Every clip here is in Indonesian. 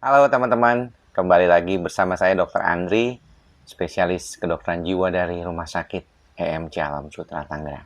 Halo teman-teman, kembali lagi bersama saya Dr. Andri, spesialis kedokteran jiwa dari Rumah Sakit EMC Alam Sutra Tangerang.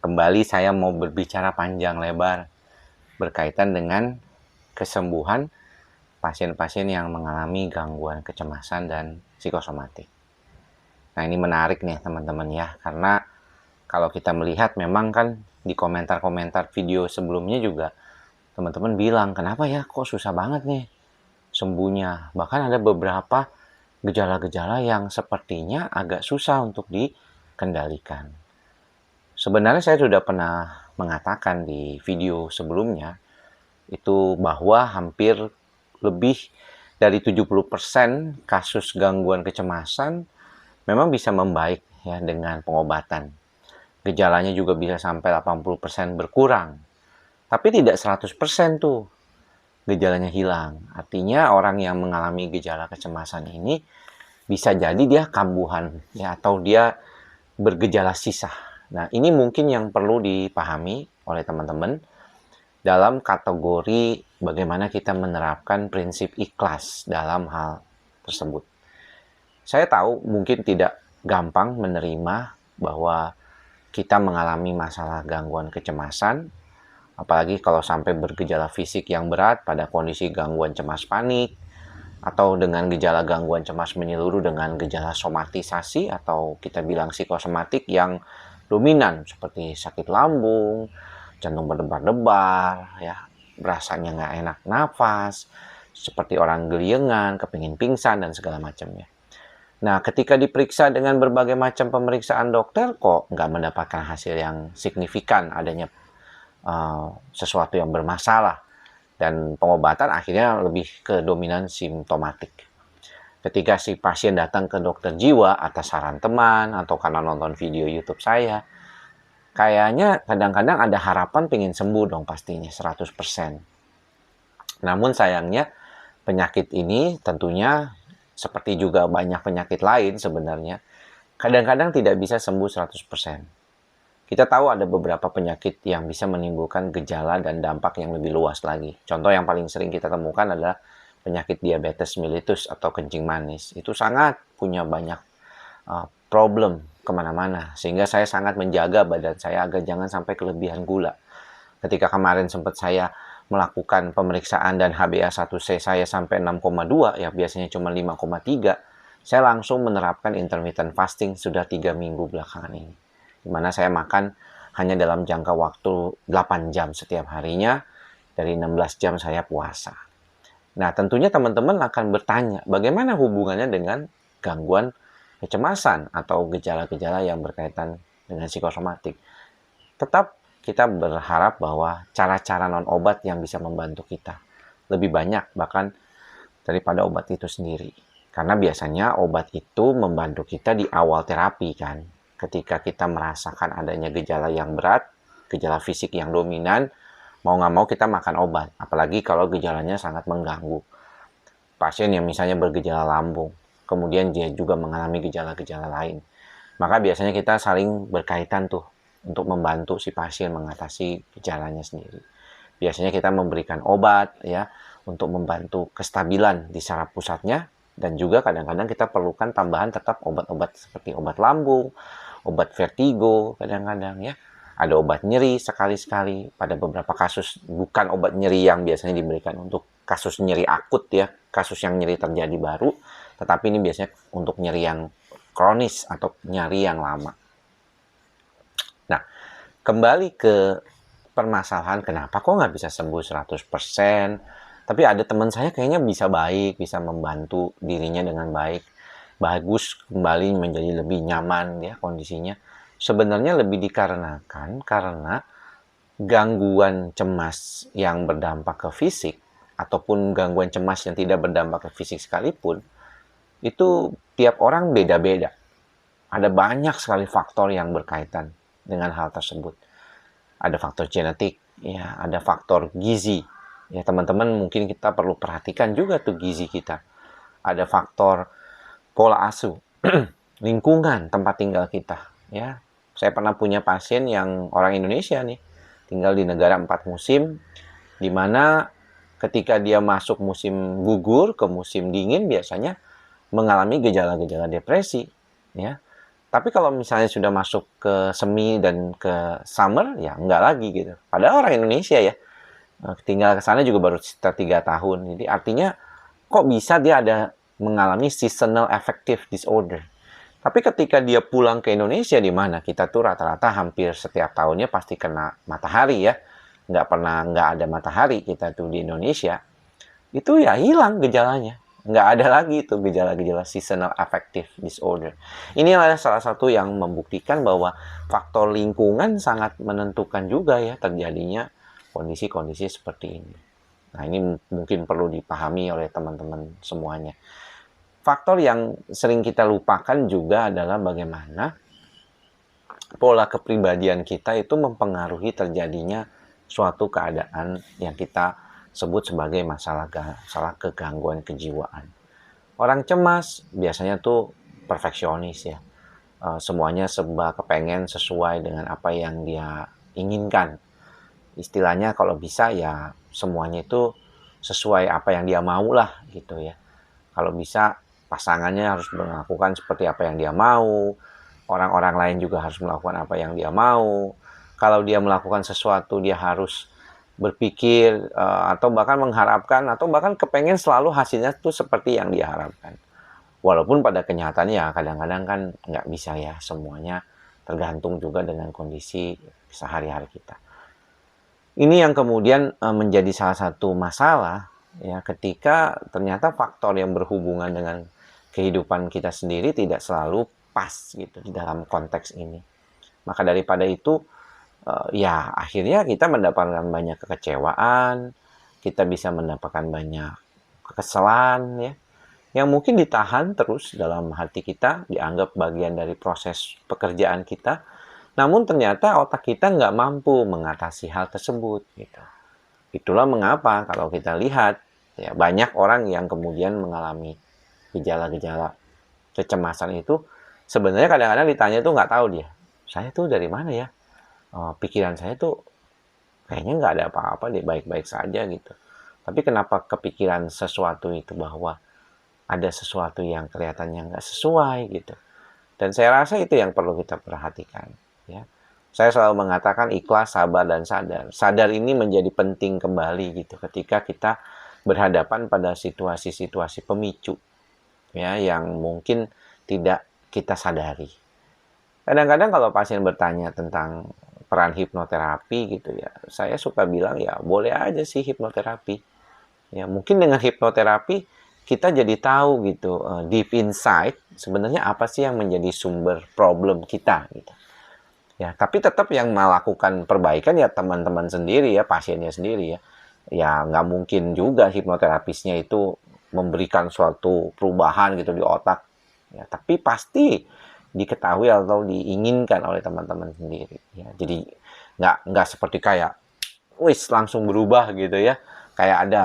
Kembali saya mau berbicara panjang lebar berkaitan dengan kesembuhan pasien-pasien yang mengalami gangguan kecemasan dan psikosomatik. Nah, ini menarik nih teman-teman ya, karena kalau kita melihat memang kan di komentar-komentar video sebelumnya juga teman-teman bilang, kenapa ya kok susah banget nih sembuhnya. Bahkan ada beberapa gejala-gejala yang sepertinya agak susah untuk dikendalikan. Sebenarnya saya sudah pernah mengatakan di video sebelumnya itu bahwa hampir lebih dari 70% kasus gangguan kecemasan memang bisa membaik ya dengan pengobatan. Gejalanya juga bisa sampai 80% berkurang. Tapi tidak 100% tuh gejalanya hilang. Artinya orang yang mengalami gejala kecemasan ini bisa jadi dia kambuhan ya, atau dia bergejala sisa. Nah, ini mungkin yang perlu dipahami oleh teman-teman dalam kategori bagaimana kita menerapkan prinsip ikhlas dalam hal tersebut. Saya tahu mungkin tidak gampang menerima bahwa kita mengalami masalah gangguan kecemasan, apalagi kalau sampai bergejala fisik yang berat pada kondisi gangguan cemas panik, atau dengan gejala gangguan cemas menyeluruh dengan gejala somatisasi atau kita bilang psikosomatik yang dominan seperti sakit lambung, jantung berdebar-debar, ya, rasanya nggak enak nafas, seperti orang geliengan, kepingin pingsan, dan segala macamnya. Nah, ketika diperiksa dengan berbagai macam pemeriksaan dokter, kok nggak mendapatkan hasil yang signifikan adanya sesuatu yang bermasalah. Dan pengobatan akhirnya lebih ke dominan simptomatik. Ketika si pasien datang ke dokter jiwa atas saran teman atau karena nonton video YouTube saya, kayaknya kadang-kadang ada harapan pengen sembuh dong pastinya 100%. Namun sayangnya penyakit ini tentunya seperti juga banyak penyakit lain sebenarnya, kadang-kadang tidak bisa sembuh 100%. Kita tahu ada beberapa penyakit yang bisa menimbulkan gejala dan dampak yang lebih luas lagi. Contoh yang paling sering kita temukan adalah penyakit diabetes mellitus atau kencing manis. Itu sangat punya banyak problem kemana-mana. Sehingga saya sangat menjaga badan saya agar jangan sampai kelebihan gula. Ketika kemarin sempat saya melakukan pemeriksaan dan HbA1c saya sampai 6,2, ya biasanya cuma 5,3, saya langsung menerapkan intermittent fasting sudah 3 minggu belakangan ini. Dimana saya makan hanya dalam jangka waktu 8 jam setiap harinya, dari 16 jam saya puasa. Nah, tentunya teman-teman akan bertanya, bagaimana hubungannya dengan gangguan kecemasan atau gejala-gejala yang berkaitan dengan psikosomatik. Tetap kita berharap bahwa cara-cara non-obat yang bisa membantu kita lebih banyak bahkan daripada obat itu sendiri. Karena biasanya obat itu membantu kita di awal terapi kan. Ketika kita merasakan adanya gejala yang berat, gejala fisik yang dominan, mau nggak mau kita makan obat. Apalagi kalau gejalanya sangat mengganggu. Pasien yang misalnya bergejala lambung, kemudian dia juga mengalami gejala-gejala lain. Maka biasanya kita saling berkaitan tuh untuk membantu si pasien mengatasi gejalanya sendiri. Biasanya kita memberikan obat ya untuk membantu kestabilan di saraf pusatnya, dan juga kadang-kadang kita perlukan tambahan tetap obat-obat seperti obat lambung, obat vertigo kadang-kadang ya. Ada obat nyeri sekali-sekali, pada beberapa kasus bukan obat nyeri yang biasanya diberikan untuk kasus nyeri akut ya, kasus yang nyeri terjadi baru, tetapi ini biasanya untuk nyeri yang kronis atau nyeri yang lama. Nah, kembali ke permasalahan kenapa kok nggak bisa sembuh 100%, tapi ada teman saya kayaknya bisa baik, bisa membantu dirinya dengan baik, bagus kembali menjadi lebih nyaman ya kondisinya. Sebenarnya lebih dikarenakan karena gangguan cemas yang berdampak ke fisik ataupun gangguan cemas yang tidak berdampak ke fisik sekalipun, itu tiap orang beda-beda. Ada banyak sekali faktor yang berkaitan dengan hal tersebut. Ada faktor genetik, ya, ada faktor gizi. Ya, teman-teman mungkin kita perlu perhatikan juga tuh gizi kita. Ada faktor pola asuh, lingkungan tempat tinggal kita, ya. Saya pernah punya pasien yang orang Indonesia nih, tinggal di negara 4 musim, di mana ketika dia masuk musim gugur ke musim dingin biasanya mengalami gejala-gejala depresi, ya. Tapi kalau misalnya sudah masuk ke semi dan ke summer, ya enggak lagi gitu. Padahal orang Indonesia ya, tinggal ke sana juga baru sekitar 3 tahun. Jadi artinya kok bisa dia ada mengalami seasonal affective disorder. Tapi ketika dia pulang ke Indonesia, di mana kita tuh rata-rata hampir setiap tahunnya pasti kena matahari ya. Nggak ada matahari kita tuh di Indonesia. Itu ya hilang gejalanya. Nggak ada lagi itu gejala-gejala seasonal affective disorder. Ini adalah salah satu yang membuktikan bahwa faktor lingkungan sangat menentukan juga ya terjadinya kondisi-kondisi seperti ini. Nah, ini mungkin perlu dipahami oleh teman-teman semuanya. Faktor yang sering kita lupakan juga adalah bagaimana pola kepribadian kita itu mempengaruhi terjadinya suatu keadaan yang kita sebut sebagai masalah kegangguan kejiwaan. Orang cemas biasanya tuh perfeksionis ya. Semuanya serba kepengen sesuai dengan apa yang dia inginkan. Istilahnya kalau bisa ya semuanya itu sesuai apa yang dia mau lah gitu ya. Kalau bisa pasangannya harus melakukan seperti apa yang dia mau, orang-orang lain juga harus melakukan apa yang dia mau. Kalau dia melakukan sesuatu dia harus berpikir atau bahkan mengharapkan atau bahkan kepengen selalu hasilnya tuh seperti yang dia harapkan. Walaupun pada kenyataannya ya kadang-kadang kan nggak bisa ya semuanya, tergantung juga dengan kondisi sehari-hari kita. Ini yang kemudian menjadi salah satu masalah ya ketika ternyata faktor yang berhubungan dengan kehidupan kita sendiri tidak selalu pas gitu di dalam konteks ini. Maka daripada itu ya akhirnya kita mendapatkan banyak kekecewaan, kita bisa mendapatkan banyak kekesalan ya, yang mungkin ditahan terus dalam hati kita, dianggap bagian dari proses pekerjaan kita, namun ternyata otak kita nggak mampu mengatasi hal tersebut gitu. Itulah mengapa kalau kita lihat ya banyak orang yang kemudian mengalami gejala-gejala kecemasan itu sebenarnya kadang-kadang ditanya tuh nggak tahu dia, saya tuh dari mana ya, pikiran saya tuh kayaknya nggak ada apa-apa deh, baik-baik saja gitu. Tapi kenapa kepikiran sesuatu itu bahwa ada sesuatu yang kelihatannya nggak sesuai gitu. Dan saya rasa itu yang perlu kita perhatikan. Ya. Saya selalu mengatakan ikhlas, sabar, dan sadar. Sadar ini menjadi penting kembali gitu ketika kita berhadapan pada situasi-situasi pemicu ya yang mungkin tidak kita sadari. Kadang-kadang kalau pasien bertanya tentang peran hipnoterapi gitu ya, saya suka bilang ya boleh aja sih hipnoterapi. Ya mungkin dengan hipnoterapi kita jadi tahu gitu deep inside sebenarnya apa sih yang menjadi sumber problem kita gitu. Ya, tapi tetap yang melakukan perbaikan ya teman-teman sendiri ya, pasiennya sendiri ya. Ya nggak mungkin juga hipnoterapisnya itu memberikan suatu perubahan gitu di otak. Ya, tapi pasti diketahui atau diinginkan oleh teman-teman sendiri. Ya, jadi nggak seperti kayak, wis langsung berubah gitu ya. Kayak ada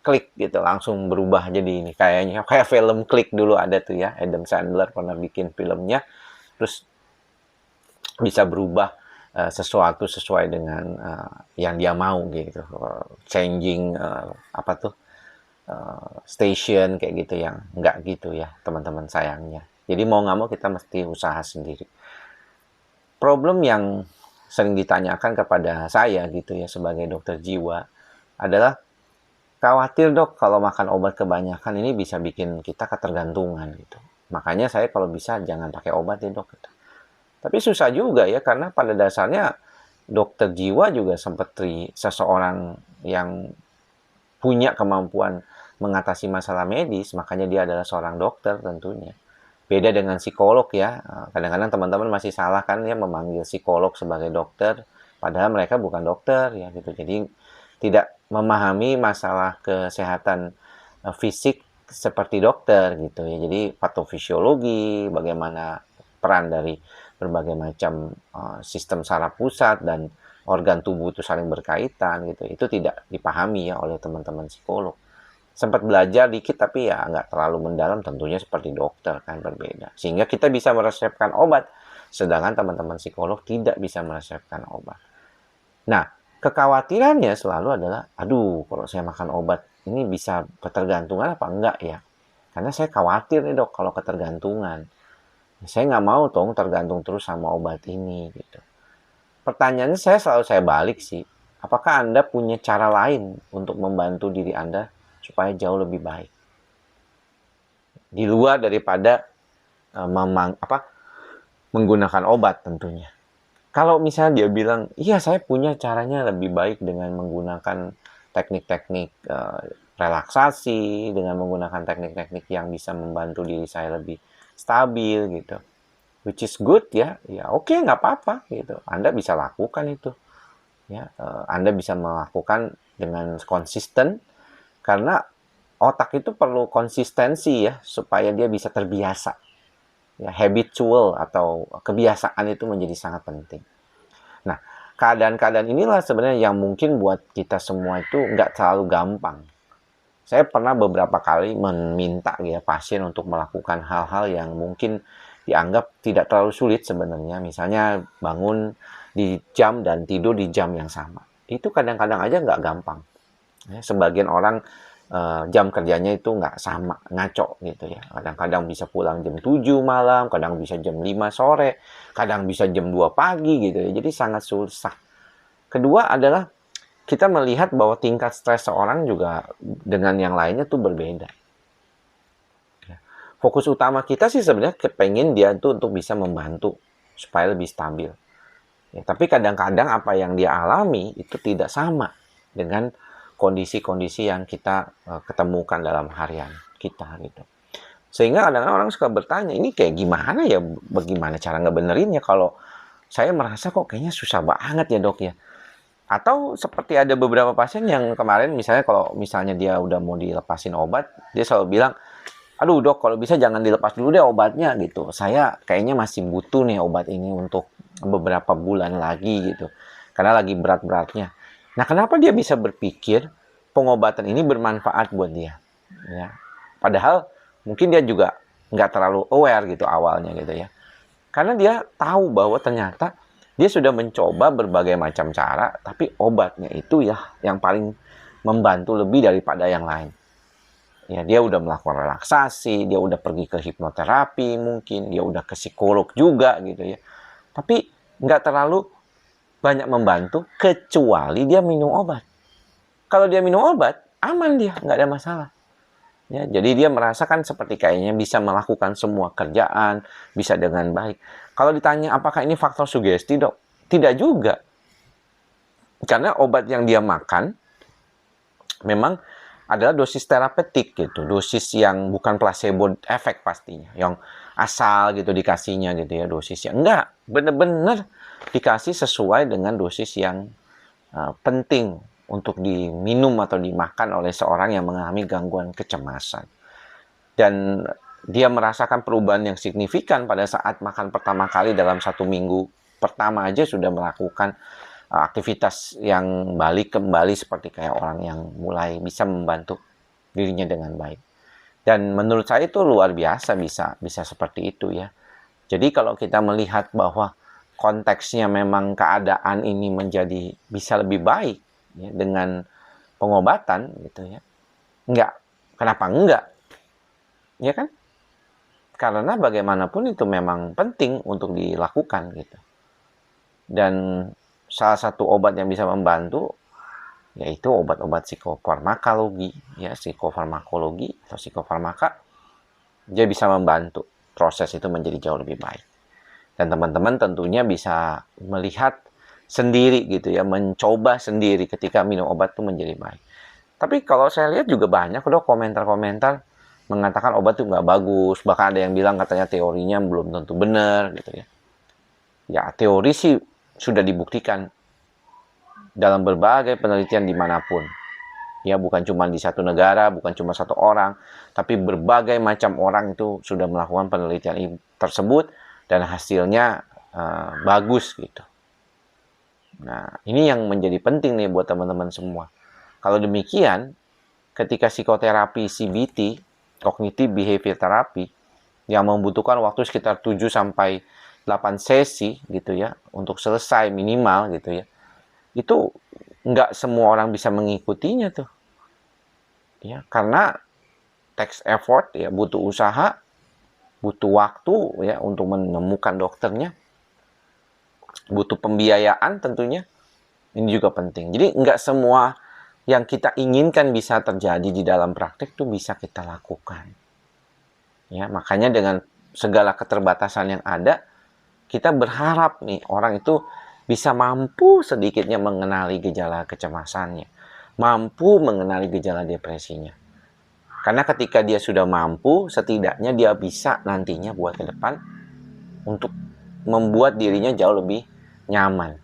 klik gitu langsung berubah jadi ini kayaknya kayak film Klik dulu ada tuh ya, Adam Sandler pernah bikin filmnya, terus bisa berubah sesuatu sesuai dengan yang dia mau gitu, changing apa tuh station kayak gitu, yang enggak gitu ya teman-teman sayangnya. Jadi mau nggak mau kita mesti usaha sendiri. Problem yang sering ditanyakan kepada saya gitu ya sebagai dokter jiwa adalah khawatir dok kalau makan obat kebanyakan ini bisa bikin kita ketergantungan gitu. Makanya saya kalau bisa jangan pakai obat ya dok. Tapi susah juga ya karena pada dasarnya dokter jiwa juga seperti seseorang yang punya kemampuan mengatasi masalah medis, makanya dia adalah seorang dokter tentunya. Beda dengan psikolog ya, kadang-kadang teman-teman masih salah kan ya memanggil psikolog sebagai dokter, padahal mereka bukan dokter ya gitu. Jadi tidak memahami masalah kesehatan fisik seperti dokter gitu ya. Jadi patofisiologi, bagaimana peran dari berbagai macam sistem saraf pusat dan organ tubuh itu saling berkaitan gitu. Itu tidak dipahami ya oleh teman-teman psikolog. Sempat belajar dikit tapi ya nggak terlalu mendalam, tentunya seperti dokter kan berbeda. Sehingga kita bisa meresepkan obat, sedangkan teman-teman psikolog tidak bisa meresepkan obat. Nah, kekhawatirannya selalu adalah, aduh kalau saya makan obat ini bisa ketergantungan apa enggak ya? Karena saya khawatir nih dok kalau ketergantungan. Saya nggak mau dong tergantung terus sama obat ini gitu. Pertanyaannya saya balik sih. Apakah Anda punya cara lain untuk membantu diri Anda supaya jauh lebih baik? Di luar daripada menggunakan obat tentunya. Kalau misalnya dia bilang, iya saya punya caranya lebih baik dengan menggunakan teknik-teknik relaksasi, dengan menggunakan teknik-teknik yang bisa membantu diri saya lebih stabil gitu. Which is good ya, ya oke nggak apa-apa gitu. Anda bisa lakukan itu. Ya, Anda bisa melakukan dengan konsisten karena otak itu perlu konsistensi ya supaya dia bisa terbiasa. Ya, habitual atau kebiasaan itu menjadi sangat penting. Nah, keadaan-keadaan inilah sebenarnya yang mungkin buat kita semua itu nggak terlalu gampang. Saya pernah beberapa kali meminta ya pasien untuk melakukan hal-hal yang mungkin dianggap tidak terlalu sulit sebenarnya. Misalnya bangun di jam dan tidur di jam yang sama. Itu kadang-kadang aja nggak gampang. Ya, sebagian orang jam kerjanya itu nggak sama, ngaco gitu ya. Kadang-kadang bisa pulang jam 7 malam, kadang bisa jam 5 sore, kadang bisa jam 2 pagi gitu ya. Jadi sangat susah. Kedua adalah kita melihat bahwa tingkat stres seorang juga dengan yang lainnya tuh berbeda. Fokus utama kita sih sebenarnya kepengen dia itu untuk bisa membantu supaya lebih stabil. Ya, tapi kadang-kadang apa yang dia alami itu tidak sama dengan kondisi-kondisi yang kita ketemukan dalam harian kita gitu. Sehingga kadang-kadang orang suka bertanya, ini kayak gimana ya, bagaimana cara ngebenerinnya kalau saya merasa kok kayaknya susah banget ya dok ya. Atau seperti ada beberapa pasien yang kemarin misalnya kalau misalnya dia udah mau dilepasin obat, dia selalu bilang, aduh dok kalau bisa jangan dilepas dulu deh obatnya gitu. Saya kayaknya masih butuh nih obat ini untuk beberapa bulan lagi gitu. Karena lagi berat-beratnya. Nah, kenapa dia bisa berpikir pengobatan ini bermanfaat buat dia? Ya. Padahal mungkin dia juga nggak terlalu aware gitu awalnya gitu ya. Karena dia tahu bahwa ternyata dia sudah mencoba berbagai macam cara, tapi obatnya itu ya yang paling membantu lebih daripada yang lain. Ya, dia udah melakukan relaksasi, dia udah pergi ke hipnoterapi mungkin, dia udah ke psikolog juga gitu ya. Tapi nggak terlalu banyak membantu kecuali dia minum obat. Kalau dia minum obat, aman dia, nggak ada masalah. Ya, jadi dia merasakan seperti kayaknya bisa melakukan semua kerjaan, bisa dengan baik. Kalau ditanya apakah ini faktor sugesti dok? Tidak juga. Karena obat yang dia makan memang adalah dosis terapeutik gitu, dosis yang bukan placebo efek pastinya, yang asal gitu dikasihnya gitu ya dosisnya. Enggak, bener-bener dikasih sesuai dengan dosis yang penting untuk diminum atau dimakan oleh seorang yang mengalami gangguan kecemasan. Dan dia merasakan perubahan yang signifikan pada saat makan pertama kali dalam 1 minggu pertama aja sudah melakukan aktivitas yang balik kembali seperti kayak orang yang mulai bisa membantu dirinya dengan baik. Dan menurut saya itu luar biasa bisa seperti itu ya. Jadi kalau kita melihat bahwa konteksnya memang keadaan ini menjadi bisa lebih baik ya, dengan pengobatan gitu ya. Kenapa enggak? Ya kan? Karena bagaimanapun itu memang penting untuk dilakukan gitu. Dan salah satu obat yang bisa membantu yaitu obat-obat psikofarmakologi ya, psikofarmakologi atau psikofarmaka. Dia bisa membantu proses itu menjadi jauh lebih baik. Dan teman-teman tentunya bisa melihat sendiri gitu ya, mencoba sendiri ketika minum obat itu menjadi baik. Tapi kalau saya lihat juga banyak dok komentar-komentar mengatakan obat itu nggak bagus, bahkan ada yang bilang katanya teorinya belum tentu benar gitu ya. Ya teori sih sudah dibuktikan dalam berbagai penelitian dimanapun. Ya bukan cuma di satu negara, bukan cuma satu orang, tapi berbagai macam orang itu sudah melakukan penelitian tersebut dan hasilnya bagus gitu. Nah ini yang menjadi penting nih buat teman-teman semua. Kalau demikian, ketika psikoterapi CBT, Cognitive Behavior Therapy, yang membutuhkan waktu sekitar 7 sampai 8 sesi gitu ya untuk selesai minimal gitu ya. Itu nggak semua orang bisa mengikutinya tuh. Ya, karena takes effort, ya, butuh usaha, butuh waktu ya untuk menemukan dokternya, butuh pembiayaan tentunya. Ini juga penting. Jadi nggak semua yang kita inginkan bisa terjadi di dalam praktek tuh bisa kita lakukan. Ya, makanya dengan segala keterbatasan yang ada, kita berharap nih orang itu bisa mampu sedikitnya mengenali gejala kecemasannya, mampu mengenali gejala depresinya. Karena ketika dia sudah mampu, setidaknya dia bisa nantinya buat ke depan untuk membuat dirinya jauh lebih nyaman.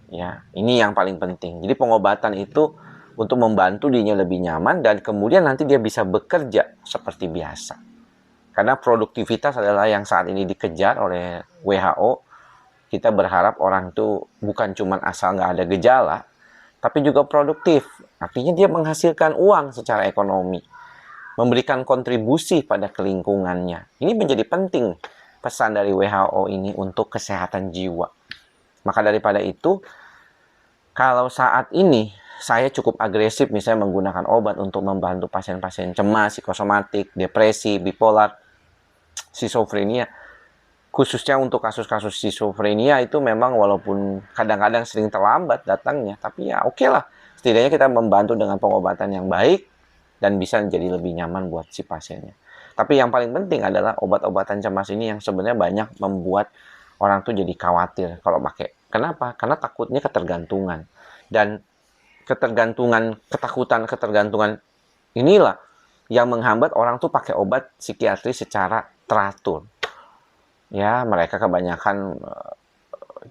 Ya, ini yang paling penting. Jadi pengobatan itu untuk membantu dirinya lebih nyaman dan kemudian nanti dia bisa bekerja seperti biasa. Karena produktivitas adalah yang saat ini dikejar oleh WHO. Kita berharap orang itu bukan cuma asal nggak ada gejala, tapi juga produktif. Artinya dia menghasilkan uang secara ekonomi, memberikan kontribusi pada kelingkungannya. Ini menjadi penting pesan dari WHO ini untuk kesehatan jiwa. Maka daripada itu, kalau saat ini saya cukup agresif misalnya menggunakan obat untuk membantu pasien-pasien cemas, psikosomatik, depresi, bipolar, skizofrenia, khususnya untuk kasus-kasus skizofrenia itu memang walaupun kadang-kadang sering terlambat datangnya, tapi ya oke lah. Setidaknya kita membantu dengan pengobatan yang baik dan bisa menjadi lebih nyaman buat si pasiennya. Tapi yang paling penting adalah obat-obatan cemas ini yang sebenarnya banyak membuat orang tuh jadi khawatir kalau pakai. Kenapa? Karena takutnya ketergantungan. Dan ketergantungan inilah yang menghambat orang tuh pakai obat psikiatri secara teratur. Ya, mereka kebanyakan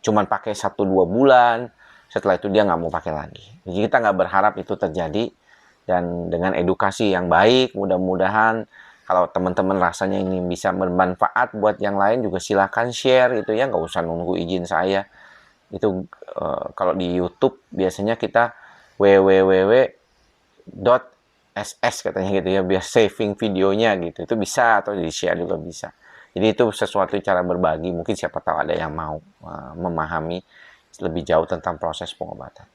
cuman pakai 1-2 bulan, setelah itu dia nggak mau pakai lagi. Jadi kita nggak berharap itu terjadi, dan dengan edukasi yang baik, mudah-mudahan kalau teman-teman rasanya ini bisa bermanfaat buat yang lain juga silakan share gitu ya, nggak usah nunggu izin saya. Itu kalau di YouTube biasanya kita www.ss katanya gitu ya, biar saving videonya gitu, itu bisa, atau di share juga bisa. Jadi itu sesuatu cara berbagi, mungkin siapa tahu ada yang mau memahami lebih jauh tentang proses pengobatan.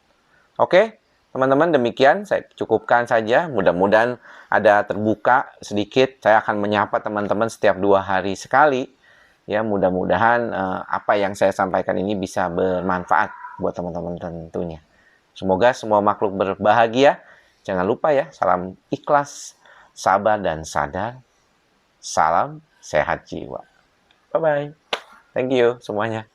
Oke, teman-teman, demikian saya cukupkan saja. Mudah-mudahan ada terbuka sedikit. Saya akan menyapa teman-teman setiap 2 hari sekali. Ya, mudah-mudahan apa yang saya sampaikan ini bisa bermanfaat buat teman-teman tentunya. Semoga semua makhluk berbahagia. Jangan lupa ya, salam ikhlas, sabar, dan sadar. Salam sehat jiwa. Bye-bye. Thank you semuanya.